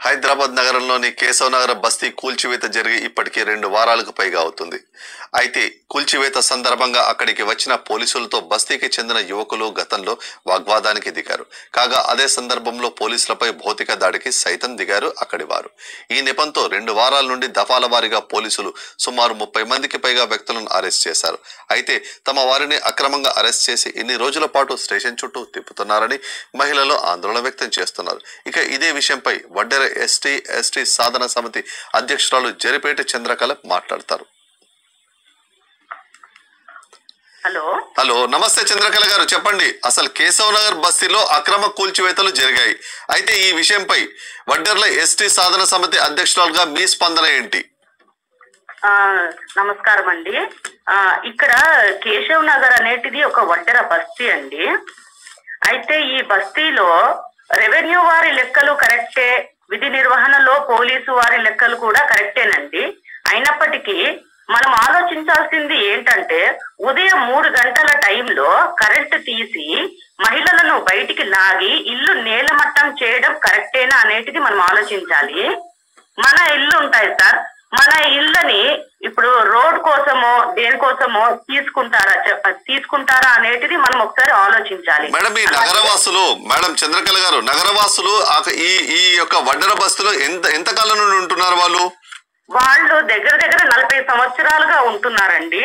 హైదరాబాద్ నగరంలోని కేశవ్ నగర్ బస్తీ కూల్చివేత జరిగి ఇప్పటికీ 2 వారాలకు పైగా అవుతుంది. అయితే కూల్చివేత సందర్భంగా అక్కడికి వచ్చిన పోలీసులతో బస్తీకి చెందిన యువకులు గతంలో వాగ్వాదానికి దిగారు. కాగా అదే సందర్భంలో పోలీసులపై భౌతిక దాడికి సైతం దిగారు అక్కడి వారు. ఈ నెపంతో 2 వారాల నుండి దఫాల వారీగా పోలీసులు సుమారు 30 మందికి పైగా వ్యక్తులను అరెస్ట్ చేశారు. అయితే తమ వారిని అక్రమంగా అరెస్ట్ చేసి ఇన్ని రోజుల పాటు స్టేషన్ చుట్టూ తిప్పుతున్నారని మహిళలు ఆందోళన వ్యక్తం చేస్తున్నారు. ఇక ఇదే విషయంపై వడ్డెర ఎస్టీ సాధన సమితి అధ్యక్షురాలు జరిపేటి చంద్రకళ మాట్లాడతారు. హలో, నమస్తే చంద్రకళ గారు, చెప్పండి. అసలు కేశవ్ నగర్ బస్తీలో అక్రమ కూల్చివేతలు జరిగాయి. అయితే ఈ విషయంపై వడ్డెర్ల ఎస్టీ సాధన సమితి అధ్యక్షురాలుగా మీ స్పందన ఏంటి? నమస్కారం అండి. ఇక్కడ కేశవ్ నగర్ అనేటిది ఒక వడ్డెర బస్తీ అండి. అయితే ఈ బస్తీలో రెవెన్యూ వారి లెక్కలు కరెక్టే, విధి నిర్వహణలో పోలీసు వారి లెక్కలు కూడా కరెక్టేనండి. అయినప్పటికీ మనం ఆలోచించాల్సింది ఏంటంటే, ఉదయం 3 గంటల టైంలో కరెంటు తీసి మహిళలను బయటికి లాగి ఇల్లు నేలమట్టం చేయడం కరెక్టేనా అనేటిది మనం ఆలోచించాలి. మన ఇల్లు ఉంటాయి సార్, మన ఇళ్ళని ఇప్పుడు రోడ్ కోసమో దేనికోసమో తీసుకుంటారా అనేటిది మనం ఒకసారి ఆలోచించాలి. మేడం, ఈ నగరవాసులు, మేడం చంద్రకళ గారు, నగరవాసులు ఈ యొక్క వడ్డెర బస్తీలో ఎంత కాలం నుండి ఉంటున్నారు? వాళ్ళు దగ్గర 40 సంవత్సరాలుగా ఉంటున్నారండి.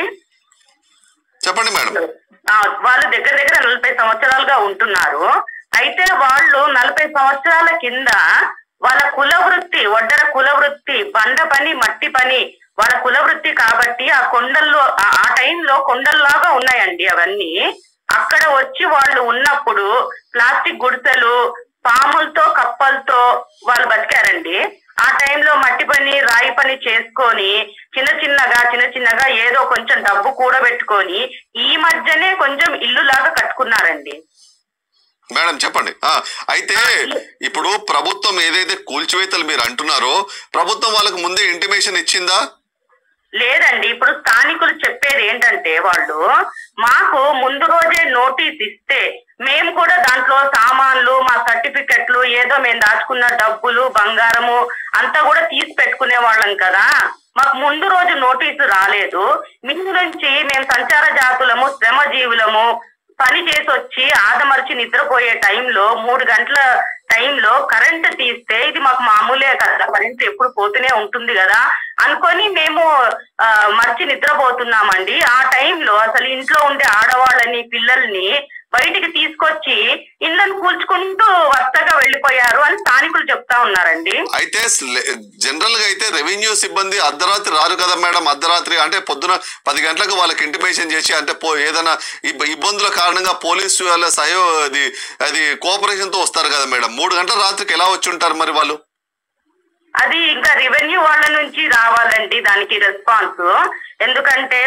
చెప్పండి మేడం. వాళ్ళు దగ్గర 40 సంవత్సరాలుగా ఉంటున్నారు. అయితే వాళ్ళు 40 సంవత్సరాల కింద వాళ్ళ కుల వృత్తి, వడ్డెర కుల వృత్తి, బండ పని, మట్టి పని వాళ్ళ కుల వృత్తి కాబట్టి ఆ కొండల్లో ఆ టైంలో కొండల్లాగా ఉన్నాయండి అవన్నీ. అక్కడ వచ్చి వాళ్ళు ఉన్నప్పుడు ప్లాస్టిక్ గుడిసెలు, పాములతో కప్పలతో వాళ్ళు బతికారండి. ఆ టైంలో మట్టి పని, రాయి పని చేసుకొని చిన్న చిన్నగా ఏదో కొంచెం డబ్బు కూడబెట్టుకొని ఈ మధ్యనే కొంచెం ఇల్లు లాగా కట్టుకున్నారండి. మేడం చెప్పండి. అయితే ఇప్పుడు ప్రభుత్వం ఏదైతే కూల్చివేతలు మీరు అంటున్నారో, ప్రభుత్వం వాళ్ళకు ముందే ఇంటిమేషన్ ఇచ్చిందా? లేదండి. ఇప్పుడు స్థానికులు చెప్పేది ఏంటంటే, వాళ్ళు మాకు ముందు రోజే నోటీస్ ఇస్తే మేము కూడా దాంట్లో సామాన్లు, మా సర్టిఫికెట్లు, ఏదో మేము దాచుకున్న డబ్బులు, బంగారము అంతా కూడా తీసి పెట్టుకునే వాళ్ళం కదా. మాకు ముందు రోజు నోటీసు రాలేదు. ముందు నుంచి మేము సంచార జాతులము, శ్రమ జీవులము, పని చేసి వచ్చి ఆదమర్చి నిద్రపోయే టైంలో 3 గంటల టైంలో కరెంటు తీస్తే ఇది మాకు మామూలే కదా, కరెంటు ఎప్పుడు పోతూనే ఉంటుంది కదా అనుకొని మేము మర్చి నిద్రపోతున్నామండి. ఆ టైంలో అసలు ఇంట్లో ఉండే ఆడవాళ్ళని, పిల్లల్ని బయటికి తీసుకొచ్చి ఇళ్ళను కూల్చుకుంటూ వరుసగా వెళ్ళిపోయారు అని స్థానికులు చెప్తా ఉన్నారండి. అయితే జనరల్ గా అయితే రెవెన్యూ సిబ్బంది అర్ధరాత్రి రారు కదా మేడం. అర్ధరాత్రి అంటే పొద్దున 10 గంటలకు వాళ్ళకి ఇంటిమేషన్ చేసి, అంటే ఏదైనా ఇబ్బందుల కారణంగా పోలీసు వాళ్ళ అది కోఆపరేషన్ తో వస్తారు కదా మేడం. 3 గంటల రాత్రికి ఎలా వచ్చి ఉంటారు మరి వాళ్ళు? అది ఇంకా రెవెన్యూ వాళ్ళ నుంచి రావాలండి దానికి రెస్పాన్స్. ఎందుకంటే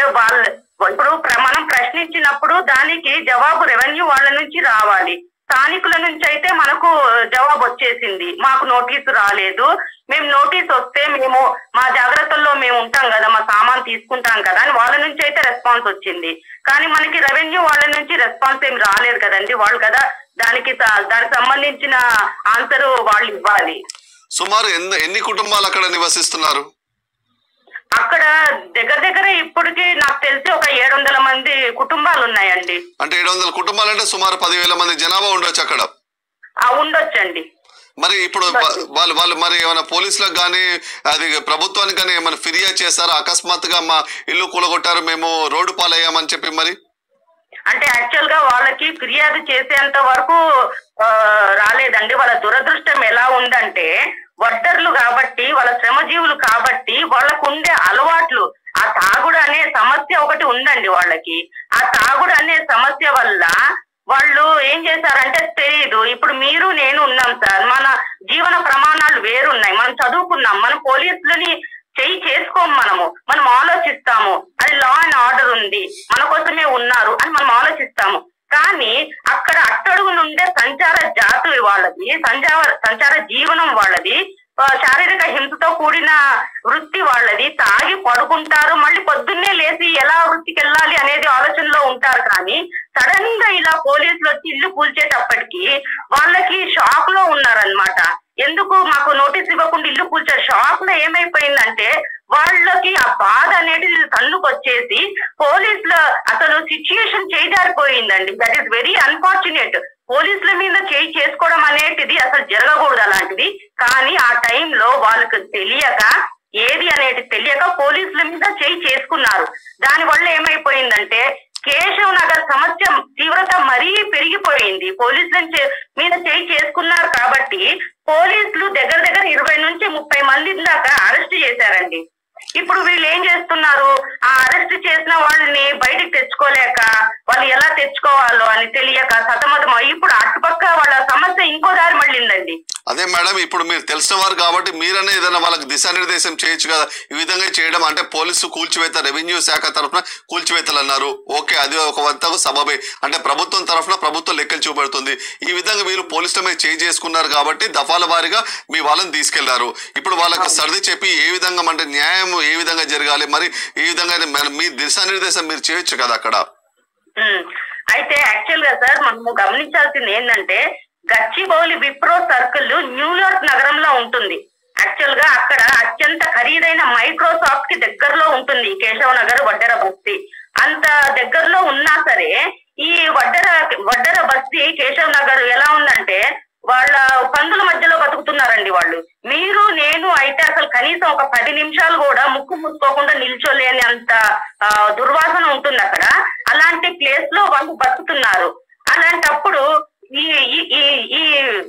ఇప్పుడు మనం ప్రశ్నించినప్పుడు దానికి జవాబు రెవెన్యూ వాళ్ళ నుంచి రావాలి. స్థానికుల నుంచి అయితే మనకు జవాబు వచ్చేసింది, మాకు నోటీసు రాలేదు, మేము నోటీస్ వస్తే మేము మా జాగ్రత్తల్లో మేము ఉంటాం కదా, మా సామాన్ తీసుకుంటాం కదా అని వాళ్ళ నుంచి అయితే రెస్పాన్స్ వచ్చింది. కానీ మనకి రెవెన్యూ వాళ్ళ నుంచి రెస్పాన్స్ ఏం రాలేదు కదండి. వాళ్ళు కదా దానికి సంబంధించిన ఆన్సర్ వాళ్ళు ఇవ్వాలి. సుమారు ఎన్ని కుటుంబాలు అక్కడ నివసిస్తున్నారు? అక్కడ దగ్గర ఇప్పటికి నాకు తెలిసి ఒక 700 మంది కుటుంబాలు ఉన్నాయండి. అంటే 700 కుటుంబాలు అంటే సుమారు 10,000 మంది జనాభా ఉండొచ్చు అక్కడ. ఉండొచ్చండి. మరి ఇప్పుడు వాళ్ళు మరి ఏమైనా పోలీసులకు కానీ అది ప్రభుత్వానికి కానీ ఏమైనా ఫిర్యాదు చేశారా? అకస్మాత్తుగా మా ఇల్లు కూలగొట్టారు, మేము రోడ్డు పాలయ్యామని చెప్పి. మరి అంటే యాక్చువల్ గా వాళ్ళకి ఫిర్యాదు చేసేంత వరకు రాలేదండి. వాళ్ళ దురదృష్టం ఎలా ఉందంటే, వడ్డర్లు కాబట్టి, వాళ్ళ శ్రమజీవులు కాబట్టి వాళ్ళకు ఉండే అలవాట్లు, ఆ తాగుడు అనే సమస్య ఒకటి ఉందండి వాళ్ళకి. ఆ తాగుడు అనే సమస్య వల్ల వాళ్ళు ఏం చేశారంటే తెలియదు. ఇప్పుడు మీరు నేను ఉన్నాం సార్, మన జీవన ప్రమాణాలు వేరున్నాయి, మనం చదువుకున్నాం, మనం పోలీసులని చేసుకోము, మనం ఆలోచిస్తాము, అది లా అండ్ ఆర్డర్ ఉంది, మన కోసమే ఉన్నారు అని మనం ఆలోచిస్తాము. కానీ అక్కడ అట్టడుగు నుండే సంచార జాతి వాళ్ళది, సంచార జీవనం వాళ్ళది, శారీరక హింసతో కూడిన వృత్తి వాళ్ళది. తాగి పడుకుంటారు, మళ్ళీ పొద్దున్నే లేచి ఎలా వృత్తికి వెళ్ళాలి అనేది ఆలోచనలో ఉంటారు. కానీ సడన్ గా ఇలా పోలీసులు వచ్చి ఇల్లు కూల్చేటప్పటికి వాళ్ళకి షాక్ లో ఉన్నారనమాట. ఎందుకు మాకు నోటీస్ ఇవ్వకుండా ఇల్లు కూల్చారు. షాక్ లో ఏమైపోయిందంటే వాళ్ళకి ఆ బాధ అనేది కన్నుకొచ్చేసి పోలీసులు అసలు సిచ్యుయేషన్ చేజారిపోయిందండి. That is very unfortunate. పోలీసుల మీద చేయి చేసుకోవడం అనేటిది అసలు జరగకూడదు అలాంటిది. కానీ ఆ టైంలో వాళ్ళకి తెలియక ఏది అనేది తెలియక పోలీసుల మీద చేయి చేసుకున్నారు. దాని వల్ల ఏమైపోయిందంటే కేశవ్ నగర్ సమస్య తీవ్రత మరీ పెరిగిపోయింది. పోలీసుల మీద చేయి చేసుకున్నారు కాబట్టి పోలీసులు దగ్గర 20 నుంచి 30 మంది దాకా అరెస్ట్ చేశారండి. ఇప్పుడు వీళ్ళు ఏం చేస్తున్నారు, ఆ అరెస్ట్ చేసిన వాళ్ళని బయటికి తెచ్చుకోలేక వాళ్ళు ఎలా తెచ్చుకోవాలో అని తెలియక సతమతం. ఇప్పుడు అటుపక్క వాళ్ళ సమస్య ఇంకో దారి మళ్ళిందండి. అదే మేడం, ఇప్పుడు మీరు తెలిసిన వారు కాబట్టి మీరనే ఏదైనా వాళ్ళకి దిశానిర్దేశం చేయొచ్చు కదా. ఈ విధంగా చేయడం అంటే పోలీసు కూల్చివేత, రెవెన్యూ శాఖ తరఫున కూల్చివేతలు అన్నారు, ఓకే, అది ఒక వంతకు సబబే. అంటే ప్రభుత్వం తరఫున ప్రభుత్వం లెక్కలు చూపెడుతుంది. ఈ విధంగా మీరు పోలీసుల మీద చేయి చేసుకున్నారు కాబట్టి దఫాల వారీగా మీ వాళ్ళని తీసుకెళ్లారు. ఇప్పుడు వాళ్ళకి సర్ది చెప్పి ఏ విధంగా అంటే న్యాయం ఏ విధంగా జరగాలి, మరి ఈ విధంగా మీ దిశానిర్దేశం మీరు చేయొచ్చు కదా అక్కడ. అయితే యాక్చువల్ గా సార్ మనము గమనించాల్సింది ఏంటంటే గచ్చిబౌలి విప్రో సర్కిల్ న్యూయార్క్ నగరంలో ఉంటుంది. యాక్చువల్ గా అక్కడ అత్యంత ఖరీదైన మైక్రోసాఫ్ట్ కి దగ్గరలో ఉంటుంది కేశవ్ నగర్ వడ్డెర బస్తీ. అంత దగ్గరలో ఉన్నా సరే ఈ వడ్డెర బస్తీ కేశవ్ నగర్ ఎలా ఉందంటే వాళ్ళ పందుల మధ్యలో బతుకుతున్నారండి వాళ్ళు. మీరు నేను అయితే అసలు కనీసం ఒక 10 నిమిషాలు కూడా ముక్కు మూసుకోకుండా నిల్చోలేని అంత దుర్వాసన ఉంటుంది అక్కడ. అలాంటి ప్లేస్ లో వాళ్ళు బతుకుతున్నారు. అలాంటప్పుడు ఈ ఈ ఈ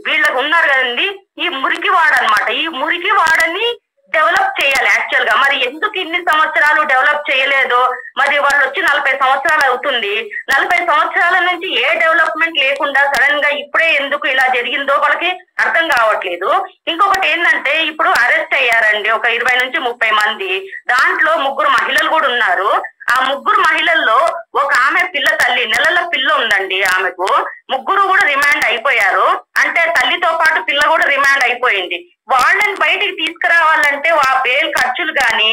వీళ్ళకు ఉన్నారు కదండి ఈ మురికివాడ అన్నమాట. ఈ మురికివాడని డెవలప్ చేయాలి యాక్చువల్ గా. మరి ఎందుకు ఇన్ని సంవత్సరాలు డెవలప్ చేయలేదో, మరి వాళ్ళు వచ్చి 40 సంవత్సరాలు అవుతుంది. 40 సంవత్సరాల నుంచి ఏ డెవలప్మెంట్ లేకుండా సడన్ గా ఇప్పుడే ఎందుకు ఇలా జరిగిందో వాళ్ళకి అర్థం కావట్లేదు. ఇంకొకటి ఏంటంటే ఇప్పుడు అరెస్ట్ అయ్యారండి ఒక 20 నుంచి 30 మంది. దాంట్లో 3 మహిళలు కూడా ఉన్నారు. ఆ 3 మహిళల్లో ఒక ఆమె పిల్ల తల్లి, నెలల పిల్ల ఉందండి ఆమెకు. 3 కూడా రిమాండ్ అయిపోయారు. అంటే తల్లితో పాటు పిల్ల కూడా రిమాండ్ అయిపోయింది. వాళ్ళని బయటికి తీసుకురావాలంటే ఆ బెయిల్ ఖర్చులు గాని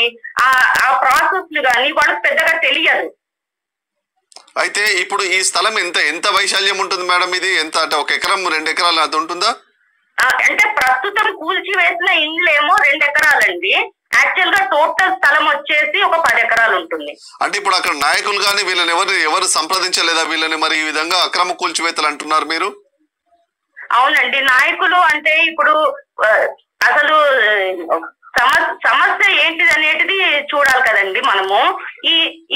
ఆ ప్రాసెస్లు గాని వాళ్ళకి పెద్దగా తెలియదు. అయితే ఇప్పుడు ఈ స్థలం ఎంత వైశాల్యం ఉంటుంది మేడం? ఇది ఎంత అంటే 1 ఎకరం 2 ఎకరాలు అది ఉంటుందా? అంటే ప్రస్తుతం కూల్చివేసిన ఇండ్లేమో 2 ఎకరాలండి. యాక్చువల్ గా టోటల్ స్థలం వచ్చేసి ఒక 10 ఎకరాలు ఉంటుంది. అంటే ఇప్పుడు అక్కడ నాయకులు గాని వీళ్ళని ఎవరు సంప్రదించలేదా వీళ్ళని? మరి ఈ విధంగా అక్రమ కూల్చివేతలు అంటున్నారు మీరు. అవునండి, నాయకులు అంటే ఇప్పుడు అసలు సమస్య ఏంటిది అనేటిది చూడాలి కదండి మనము.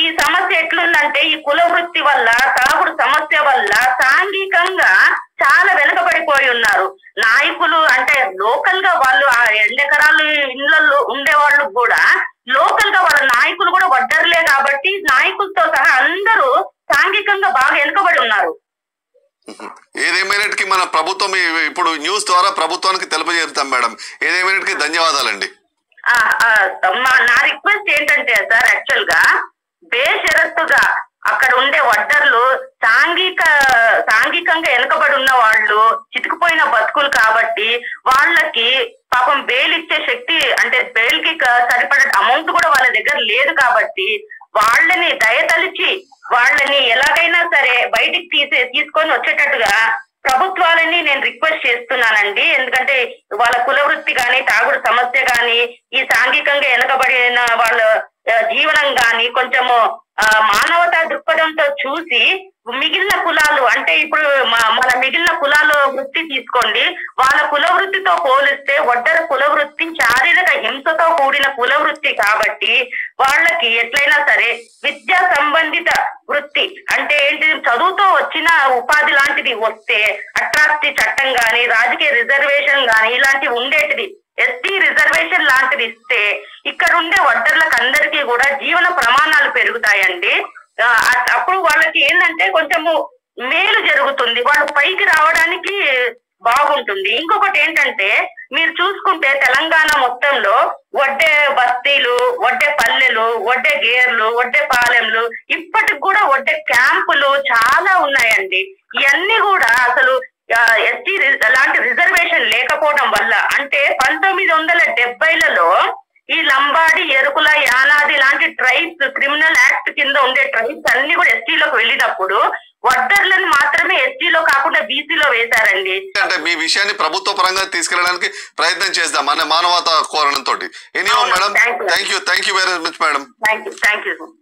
ఈ సమస్య ఎట్లుందంటే ఈ కుల వృత్తి వల్ల, తాగుడు సమస్య వల్ల సాంఘికంగా చాలా వెనుకబడిపోయి ఉన్నారు. నాయకులు అంటే లోకల్ గా వాళ్ళు ఆ 2 ఎకరాలు ఇళ్లలో ఉండే వాళ్ళు కూడా లోకల్ గా వాళ్ళ నాయకులు కూడా వడ్డర్లే కాబట్టి నాయకులతో సహా అందరూ సాంఘికంగా బాగా వెనుకబడి ఉన్నారు. ఏదేమైనటికి మన ప్రభుత్వం ఇప్పుడు న్యూస్ ద్వారా ప్రభుత్వానికి తెలియజేస్తాం మేడం. ఏదేమైనటికి ధన్యవాదాలండి. నా రిక్వెస్ట్ ఏంటంటే సార్ యాక్చువల్ గా బేషరత్తుగా అక్కడ ఉండే వడ్డర్లు సాంఘికంగా వెనుకబడి ఉన్న వాళ్ళు చితికిపోయిన బతుకులు కాబట్టి వాళ్ళకి పాపం బెయిల్ ఇచ్చే శక్తి అంటే బెయిల్ కి సరిపడే అమౌంట్ కూడా వాళ్ళ దగ్గర లేదు కాబట్టి వాళ్ళని దయతలిచి వాళ్ళని ఎలాగైనా సరే బయటికి తీసుకొని వచ్చేటట్టుగా ప్రభుత్వాలని నేను రిక్వెస్ట్ చేస్తున్నానండి. ఎందుకంటే వాళ్ళ కుల వృత్తి కానీ, తాగుడు సమస్య కానీ, ఈ సాంఘికంగా వెనుకబడిన వాళ్ళ జీవనం గాని కొంచెము మానవతా దృక్పథంతో చూసి మిగిలిన కులాలు అంటే ఇప్పుడు మన మిగిలిన కులాల వృత్తి తీసుకోండి, వాళ్ళ కుల వృత్తితో పోలిస్తే వడ్డర కుల వృత్తి శారీరక హింసతో కూడిన కుల వృత్తి కాబట్టి వాళ్ళకి ఎట్లయినా సరే విద్యా సంబంధిత వృత్తి అంటే ఏంటి, చదువుతో వచ్చిన ఉపాధి లాంటిది వస్తే అట్రాసిటీ చట్టం గాని, రాజకీయ రిజర్వేషన్ గాని ఇలాంటివి ఉండేటిది, ఎస్టీ రిజర్వేషన్ లాంటిది ఇస్తే ఇక్కడ ఉండే వడ్డర్లకు అందరికీ కూడా జీవన ప్రమాణాలు పెరుగుతాయండి. అప్పుడు వాళ్ళకి ఏంటంటే కొంచెము మేలు జరుగుతుంది, వాళ్ళు పైకి రావడానికి బాగుంటుంది. ఇంకొకటి ఏంటంటే మీరు చూసుకుంటే తెలంగాణ మొత్తంలో వడ్డే బస్తీలు, వడ్డే పల్లెలు, వడ్డే గేర్లు, వడ్డే పాలెంలు, ఇప్పటికి కూడా వడ్డే క్యాంపులు చాలా ఉన్నాయండి. ఇవన్నీ కూడా అసలు ఎస్టీ లాంటి రిజర్వేషన్ లేకపోవడం వల్ల అంటే 1970లలో ఈ లంబాడి, ఎరుకుల, యానాది లాంటి ట్రైబ్స్ క్రిమినల్ యాక్ట్ కింద ఉండే ట్రైబ్స్ అన్ని కూడా ఎస్టీలోకి వెళ్ళినప్పుడు వడ్డర్లను మాత్రమే ఎస్టీలో కాకుండా బీసీలో వేశారండి. అంటే మీ విషయాన్ని ప్రభుత్వ పరంగా తీసుకెళ్ళడానికి ప్రయత్నం చేద్దాం మన మానవతా కోణంతో. Anyhow madam, thank you very much madam. Thank you.